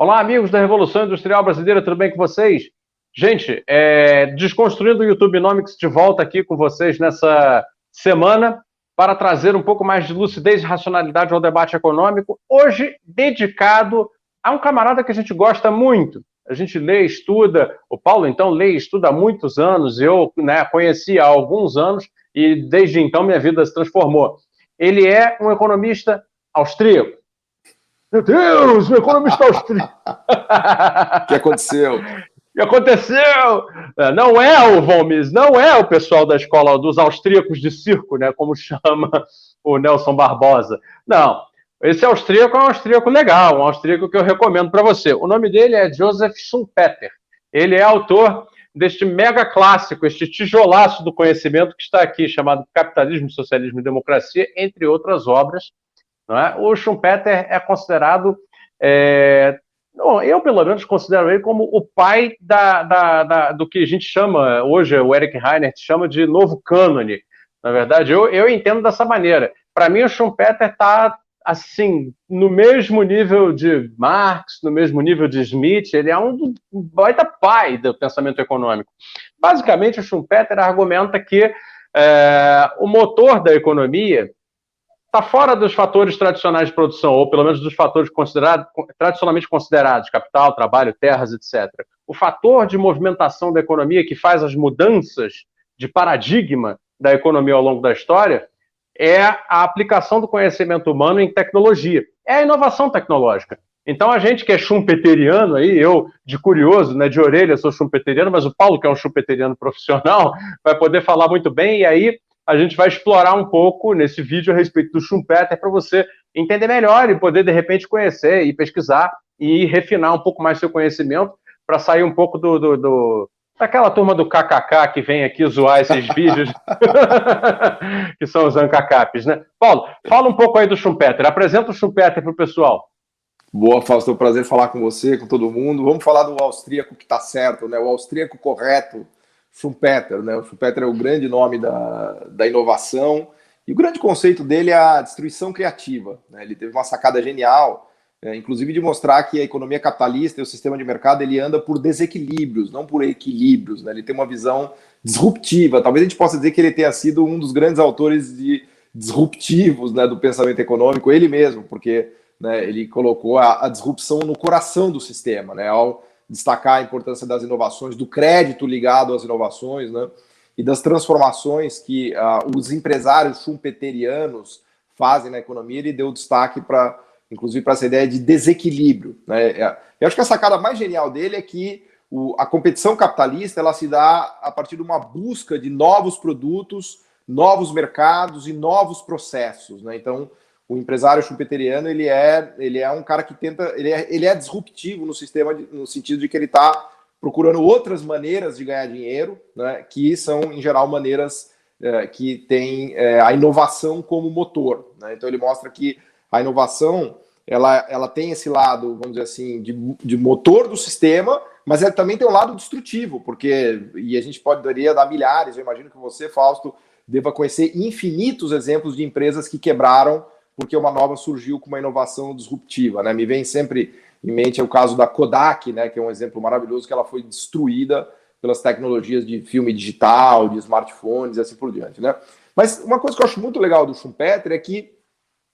Olá, amigos da Revolução Industrial Brasileira, tudo bem com vocês? Gente, Desconstruindo o YouTubenomics de volta aqui com vocês nessa semana para trazer um pouco mais de lucidez e racionalidade ao debate econômico, hoje dedicado a um camarada que a gente gosta muito. A gente lê, estuda, o Paulo então lê e estuda há muitos anos, eu conheci há alguns anos e desde então minha vida se transformou. Ele é um economista austríaco. Meu Deus, o economista austríaco. O que aconteceu? O que aconteceu? Não é o Von Mises, não é o pessoal da escola dos austríacos de circo, né, como chama o Nelson Barbosa. Não, esse austríaco é um austríaco legal, um austríaco que eu recomendo para você. O nome dele é Joseph Schumpeter. Ele é autor deste mega clássico, este tijolaço do conhecimento que está aqui, chamado Capitalismo, Socialismo e Democracia, entre outras obras. Não é? O Schumpeter é considerado, eu pelo menos considero ele como o pai do que a gente chama, hoje o Eric Reinert chama de novo cânone. Na verdade, eu entendo dessa maneira. Para mim, o Schumpeter está assim, no mesmo nível de Marx, no mesmo nível de Smith, ele é um baita pai do pensamento econômico. Basicamente, o Schumpeter argumenta que o motor da economia está fora dos fatores tradicionais de produção, ou pelo menos dos fatores tradicionalmente considerados, capital, trabalho, terras, etc. O fator de movimentação da economia que faz as mudanças de paradigma da economia ao longo da história é a aplicação do conhecimento humano em tecnologia. É a inovação tecnológica. Então, a gente que é schumpeteriano, aí, eu, de curioso, né, de orelha, sou schumpeteriano, mas o Paulo, que é um schumpeteriano profissional, vai poder falar muito bem, e aí a gente vai explorar um pouco nesse vídeo a respeito do Schumpeter para você entender melhor e poder, de repente, conhecer e pesquisar e refinar um pouco mais seu conhecimento para sair um pouco daquela turma do KKK que vem aqui zoar esses vídeos, que são os ANCACAPs, né? Paulo, fala um pouco aí do Schumpeter, apresenta o Schumpeter para o pessoal. Boa, Fausto, é um prazer falar com você, com todo mundo. Vamos falar do austríaco que está certo, né? O austríaco correto, Schumpeter, né? O Schumpeter é o grande nome da inovação e o grande conceito dele é a destruição criativa, né? Ele teve uma sacada genial, inclusive de mostrar que a economia capitalista e o sistema de mercado ele anda por desequilíbrios, não por equilíbrios, né? Ele tem uma visão disruptiva. Talvez a gente possa dizer que ele tenha sido um dos grandes autores disruptivos, né, do pensamento econômico, ele mesmo, porque, né, ele colocou a disrupção no coração do sistema, né, ao destacar a importância das inovações, do crédito ligado às inovações, né, e das transformações que os empresários schumpeterianos fazem na economia. Ele deu destaque inclusive para essa ideia de desequilíbrio, né. Eu acho que a sacada mais genial dele é que a competição capitalista ela se dá a partir de uma busca de novos produtos, novos mercados e novos processos, né. Então, o empresário schumpeteriano ele é um cara que tenta, ele é disruptivo no sistema, no sentido de que ele está procurando outras maneiras de ganhar dinheiro, né, que são, em geral, maneiras que têm a inovação como motor, né. Então ele mostra que a inovação ela tem esse lado, vamos dizer assim, de motor do sistema, mas ela também tem um lado destrutivo, e a gente poderia dar milhares, eu imagino que você, Fausto, deva conhecer infinitos exemplos de empresas que quebraram porque uma nova surgiu com uma inovação disruptiva, né? Me vem sempre em mente o caso da Kodak, né, que é um exemplo maravilhoso, que ela foi destruída pelas tecnologias de filme digital, de smartphones e assim por diante, né? Mas uma coisa que eu acho muito legal do Schumpeter é que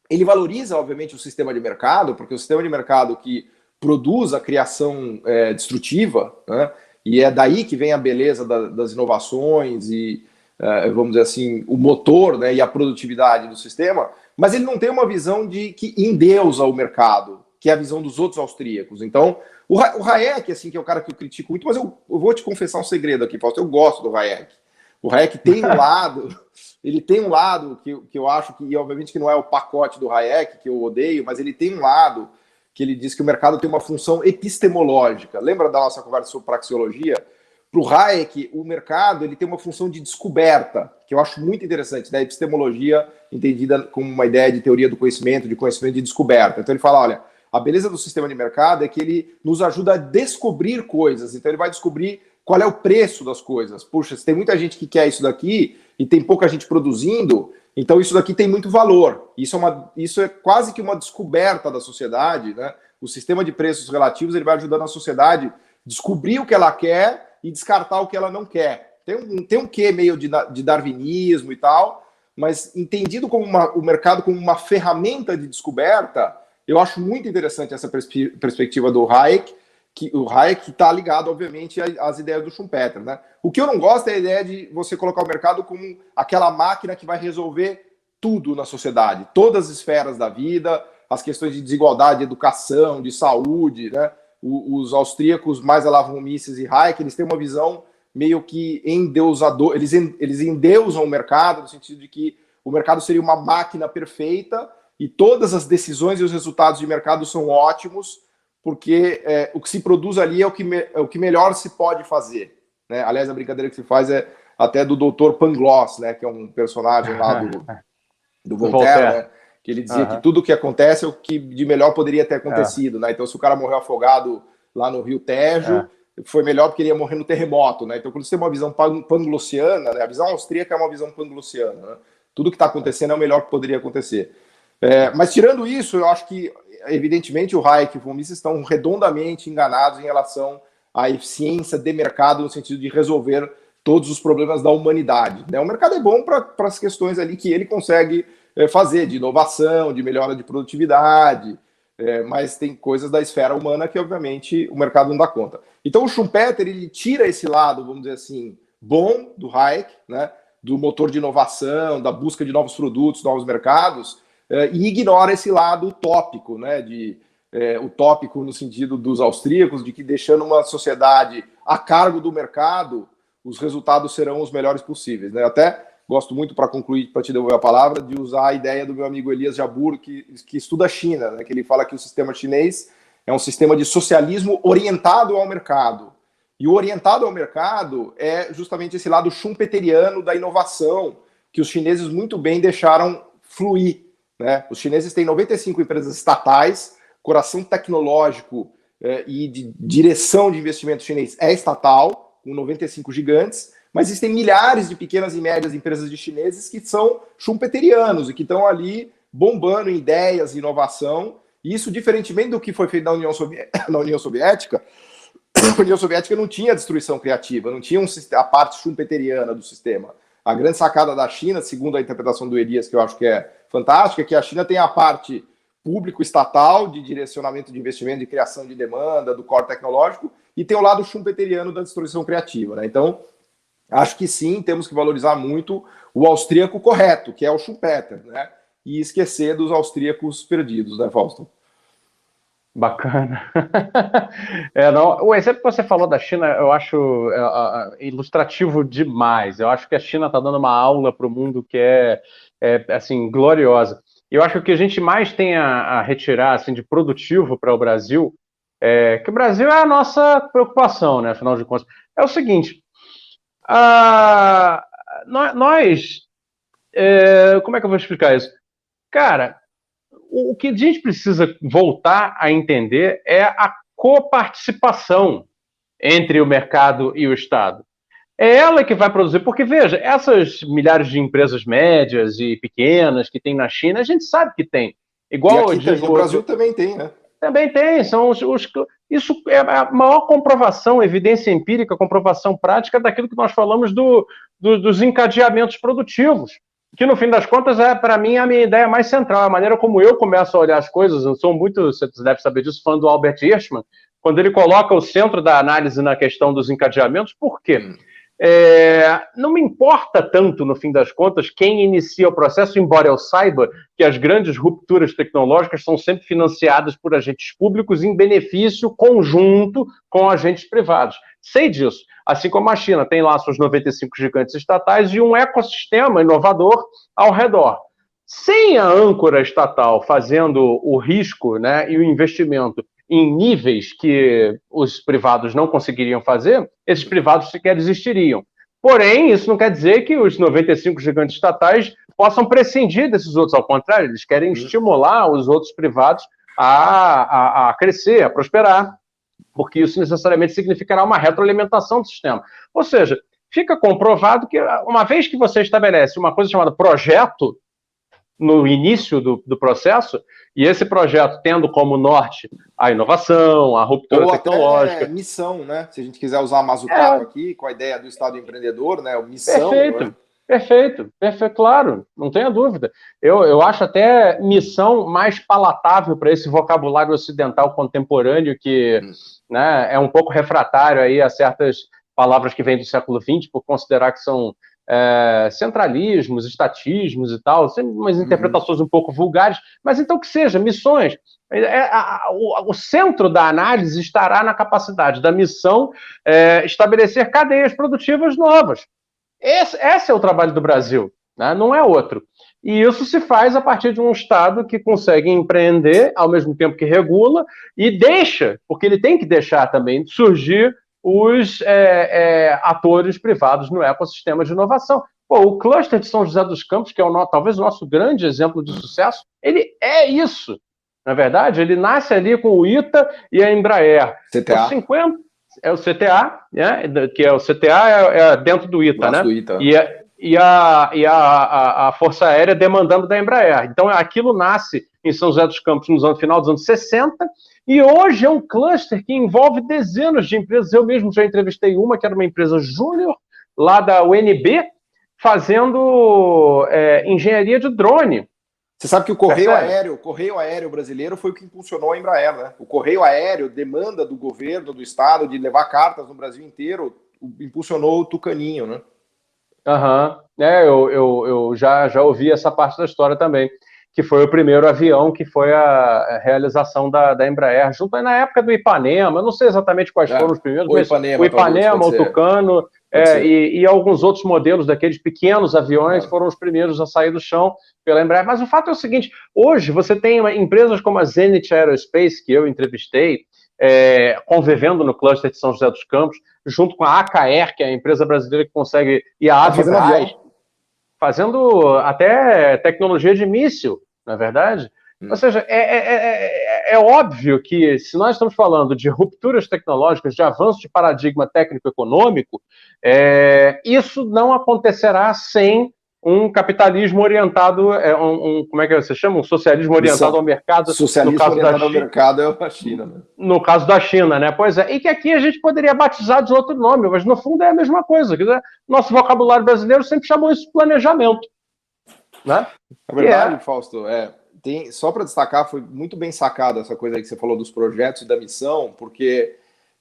ele valoriza, obviamente, o sistema de mercado, porque o sistema de mercado que produz a criação destrutiva, né, e é daí que vem a beleza das inovações e, vamos dizer assim, o motor, né, e a produtividade do sistema. Mas ele não tem uma visão que endeusa o mercado, que é a visão dos outros austríacos. Então, o Hayek, assim, que é o cara que eu critico muito, mas eu vou te confessar um segredo aqui, Fausto, eu gosto do Hayek. O Hayek tem um lado, ele tem um lado que eu acho que, e obviamente que não é o pacote do Hayek, que eu odeio, mas ele tem um lado que ele diz que o mercado tem uma função epistemológica. Lembra da nossa conversa sobre praxeologia? Para o Hayek, o mercado ele tem uma função de descoberta, que eu acho muito interessante, né? A epistemologia entendida como uma ideia de teoria do conhecimento, de conhecimento de descoberta. Então ele fala, olha, a beleza do sistema de mercado é que ele nos ajuda a descobrir coisas. Então ele vai descobrir qual é o preço das coisas. Puxa, se tem muita gente que quer isso daqui e tem pouca gente produzindo, então isso daqui tem muito valor. Isso é quase que uma descoberta da sociedade, né? O sistema de preços relativos ele vai ajudando a sociedade a descobrir o que ela quer e descartar o que ela não quer. Tem um quê meio de darwinismo e tal, mas entendido como o mercado como uma ferramenta de descoberta, eu acho muito interessante essa perspectiva do Hayek, que o Hayek está ligado, obviamente, às ideias do Schumpeter, né? O que eu não gosto é a ideia de você colocar o mercado como aquela máquina que vai resolver tudo na sociedade, todas as esferas da vida, as questões de desigualdade, de educação, de saúde, né? Os austríacos, mais Elavon Mises e Hayek, eles têm uma visão meio que endeusador, eles endeusam o mercado, no sentido de que o mercado seria uma máquina perfeita e todas as decisões e os resultados de mercado são ótimos, porque o que se produz ali é o que melhor se pode fazer, né? Aliás, a brincadeira que se faz é até do Dr. Pangloss, né, que é um personagem lá do Voltaire, né, que ele dizia que tudo o que acontece é o que de melhor poderia ter acontecido, né? Então, se o cara morreu afogado lá no Rio Tejo, foi melhor porque ele ia morrer no terremoto, né? Então, quando você tem uma visão panglossiana, né, a visão austríaca é uma visão panglossiana, né? Tudo que está acontecendo é o melhor que poderia acontecer. Mas tirando isso, eu acho que, evidentemente, o Hayek e o von Mises estão redondamente enganados em relação à eficiência de mercado, no sentido de resolver todos os problemas da humanidade, né? O mercado é bom para as questões ali que ele consegue fazer, de inovação, de melhora de produtividade, mas tem coisas da esfera humana que, obviamente, o mercado não dá conta. Então, o Schumpeter, ele tira esse lado, vamos dizer assim, bom do Hayek, né, do motor de inovação, da busca de novos produtos, novos mercados, e ignora esse lado utópico, né, utópico no sentido dos austríacos, de que deixando uma sociedade a cargo do mercado, os resultados serão os melhores possíveis, né? Até gosto muito, para concluir, para te devolver a palavra, de usar a ideia do meu amigo Elias Jabbour, que estuda a China, né? Que ele fala que o sistema chinês é um sistema de socialismo orientado ao mercado. E o orientado ao mercado é justamente esse lado schumpeteriano da inovação, que os chineses muito bem deixaram fluir, né? Os chineses têm 95 empresas estatais, coração tecnológico e de direção de investimento chinês é estatal, com 95 gigantes, mas existem milhares de pequenas e médias empresas de chineses que são schumpeterianos e que estão ali bombando em ideias e inovação. E isso, diferentemente do que foi feito na União Soviética, a União Soviética não tinha destruição criativa, não tinha a parte schumpeteriana do sistema. A grande sacada da China, segundo a interpretação do Elias, que eu acho que é fantástica, é que a China tem a parte público-estatal de direcionamento de investimento, de criação de demanda, do core tecnológico, e tem o lado schumpeteriano da destruição criativa, né? Então, acho que sim, temos que valorizar muito o austríaco correto, que é o Schumpeter, né? E esquecer dos austríacos perdidos, né, Fausto? Bacana. O exemplo que você falou da China, eu acho ilustrativo demais. Eu acho que a China está dando uma aula para o mundo que é assim, gloriosa. Eu acho que o que a gente mais tem a retirar assim, de produtivo para o Brasil que o Brasil é a nossa preocupação, né? Afinal de contas, é o seguinte: como é que eu vou explicar isso? Cara, o que a gente precisa voltar a entender é a coparticipação entre o mercado e o Estado. É ela que vai produzir, porque veja, essas milhares de empresas médias e pequenas que tem na China, a gente sabe que tem. Igual e aqui no Brasil também tem, né? Também tem, isso é a maior comprovação, evidência empírica, comprovação prática daquilo que nós falamos dos encadeamentos produtivos, que no fim das contas para mim, a minha ideia mais central, a maneira como eu começo a olhar as coisas. Eu sou muito, você deve saber disso, fã do Albert Hirschman, quando ele coloca o centro da análise na questão dos encadeamentos. Por quê? Não me importa tanto, no fim das contas, quem inicia o processo, embora eu saiba que as grandes rupturas tecnológicas são sempre financiadas por agentes públicos em benefício conjunto com agentes privados. Sei disso. Assim como a China tem lá seus 95 gigantes estatais e um ecossistema inovador ao redor. Sem a âncora estatal fazendo o risco, né, e o investimento em níveis que os privados não conseguiriam fazer, esses privados sequer existiriam. Porém, isso não quer dizer que os 95 gigantes estatais possam prescindir desses outros. Ao contrário, eles querem estimular os outros privados a crescer, a prosperar, porque isso necessariamente significará uma retroalimentação do sistema. Ou seja, fica comprovado que, uma vez que você estabelece uma coisa chamada projeto, no início do processo, e esse projeto tendo como norte a inovação, a ruptura tecnológica. Missão, né? Se a gente quiser usar a Mazzucato aqui, com a ideia do Estado empreendedor, né? Missão. Perfeito, claro, não tenha dúvida. Eu acho até missão mais palatável para esse vocabulário ocidental contemporâneo que né, é um pouco refratário aí a certas palavras que vêm do século XX, por considerar que são centralismos, estatismos e tal, umas interpretações um pouco vulgares, mas então que seja, missões. O centro da análise estará na capacidade da missão estabelecer cadeias produtivas novas. Esse é o trabalho do Brasil, né? Não é outro. E isso se faz a partir de um Estado que consegue empreender, ao mesmo tempo que regula, e deixa, porque ele tem que deixar também, surgir os atores privados no ecossistema de inovação. Pô, o cluster de São José dos Campos, que é talvez o nosso grande exemplo de sucesso, ele é isso. Na verdade, ele nasce ali com o ITA e a Embraer. CTA. É o CTA, né? Que é o CTA dentro do ITA, né? Do ITA. E a Força Aérea demandando da Embraer. Então, aquilo nasce em São José dos Campos no final dos anos 60, e hoje é um cluster que envolve dezenas de empresas. Eu mesmo já entrevistei uma, que era uma empresa júnior, lá da UNB, fazendo engenharia de drone. Você sabe que o Correio Aéreo brasileiro foi o que impulsionou a Embraer, né? O Correio Aéreo, demanda do governo, do Estado, de levar cartas no Brasil inteiro, impulsionou o Tucaninho, né? Eu já ouvi essa parte da história também, que foi o primeiro avião que foi a realização da Embraer, junto na época do Ipanema, eu não sei exatamente quais foram os primeiros, mas o Ipanema, o Tucano, e alguns outros modelos daqueles pequenos aviões foram os primeiros a sair do chão pela Embraer. Mas o fato é o seguinte, hoje você tem empresas como a Zenith Aerospace, que eu entrevistei, convivendo no cluster de São José dos Campos, junto com a AKR, que é a empresa brasileira que consegue, e a Avibraz, fazendo até tecnologia de míssil, não é verdade? Ou seja, é óbvio que se nós estamos falando de rupturas tecnológicas, de avanço de paradigma técnico-econômico, isso não acontecerá sem um capitalismo orientado, como é que você chama? Um socialismo orientado ao mercado. Socialismo orientado ao mercado é a China, né? No caso da China, né? Pois é. E que aqui a gente poderia batizar de outro nome, mas no fundo é a mesma coisa. Quer dizer, nosso vocabulário brasileiro sempre chamou isso de planejamento. Né? É verdade, Fausto. Só para destacar, foi muito bem sacada essa coisa aí que você falou dos projetos e da missão, porque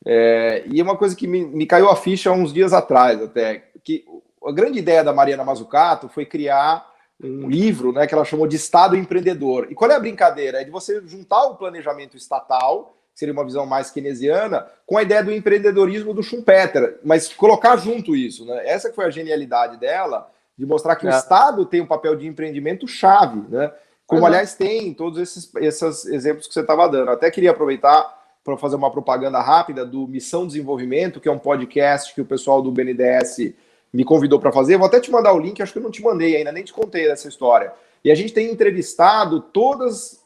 e é uma coisa que me caiu a ficha há uns dias atrás até, que a grande ideia da Mariana Mazzucato foi criar um livro, né, que ela chamou de Estado Empreendedor. E qual é a brincadeira? É de você juntar o planejamento estatal, que seria uma visão mais keynesiana, com a ideia do empreendedorismo do Schumpeter, mas colocar junto isso, né? Essa que foi a genialidade dela, de mostrar que o Estado tem um papel de empreendimento chave, né? Como, aliás, tem todos esses exemplos que você estava dando. Até queria aproveitar para fazer uma propaganda rápida do Missão Desenvolvimento, que é um podcast que o pessoal do BNDES me convidou para fazer. Vou até te mandar o link, acho que eu não te mandei ainda, nem te contei dessa história. E a gente tem entrevistado todos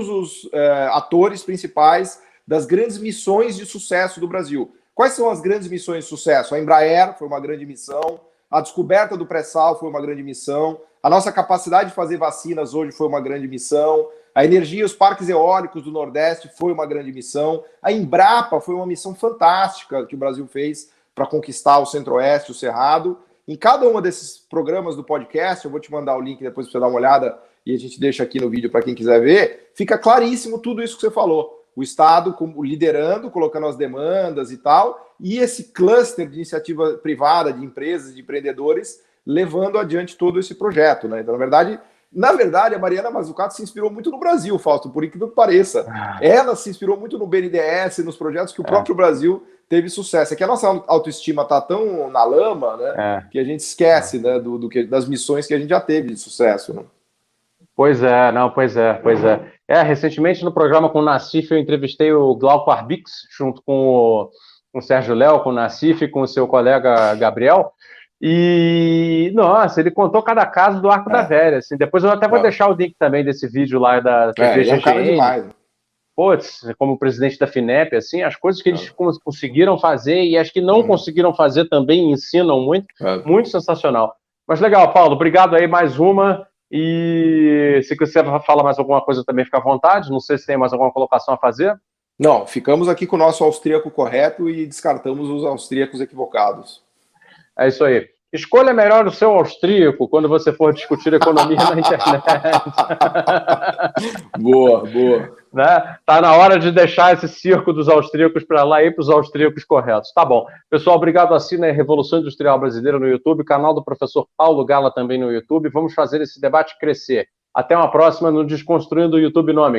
os atores principais das grandes missões de sucesso do Brasil. Quais são as grandes missões de sucesso? A Embraer foi uma grande missão, a descoberta do pré-sal foi uma grande missão, a nossa capacidade de fazer vacinas hoje foi uma grande missão, a energia e os parques eólicos do Nordeste foi uma grande missão, a Embrapa foi uma missão fantástica que o Brasil fez para conquistar o Centro-Oeste, o Cerrado. Em cada um desses programas do podcast, eu vou te mandar o link depois para você dar uma olhada e a gente deixa aqui no vídeo para quem quiser ver, fica claríssimo tudo isso que você falou. O Estado liderando, colocando as demandas e tal, e esse cluster de iniciativa privada, de empresas, de empreendedores, levando adiante todo esse projeto, né? Então, na verdade, a Mariana Mazzucato se inspirou muito no Brasil, Fausto, por incrível que pareça. Ela se inspirou muito no BNDES, nos projetos que o próprio Brasil teve sucesso. É que a nossa autoestima está tão na lama, né, que a gente esquece, né, das missões que a gente já teve de sucesso, né? Pois é. Recentemente no programa com o Nassif eu entrevistei o Glauco Arbix, junto com o Sérgio Léo, com o Nassif e com o seu colega Gabriel, e, nossa, ele contou cada caso do Arco da Velha, assim. Depois eu até vou deixar o link também desse vídeo lá da TV GGN. Putz, como presidente da FINEP, assim, as coisas que eles conseguiram fazer e as que não conseguiram fazer também ensinam muito, muito sensacional. Mas legal, Paulo, obrigado aí mais uma. E se você falar mais alguma coisa também, fica à vontade. Não sei se tem mais alguma colocação a fazer. Não, ficamos aqui com o nosso austríaco correto e descartamos os austríacos equivocados. É isso aí. Escolha melhor o seu austríaco quando você for discutir economia na internet. Boa, boa. Né? Tá na hora de deixar esse circo dos austríacos para lá e para os austríacos corretos. Tá bom. Pessoal, obrigado. Assina a Revolução Industrial Brasileira no YouTube, canal do professor Paulo Gala também no YouTube. Vamos fazer esse debate crescer. Até uma próxima no Desconstruindo o YouTube Nome.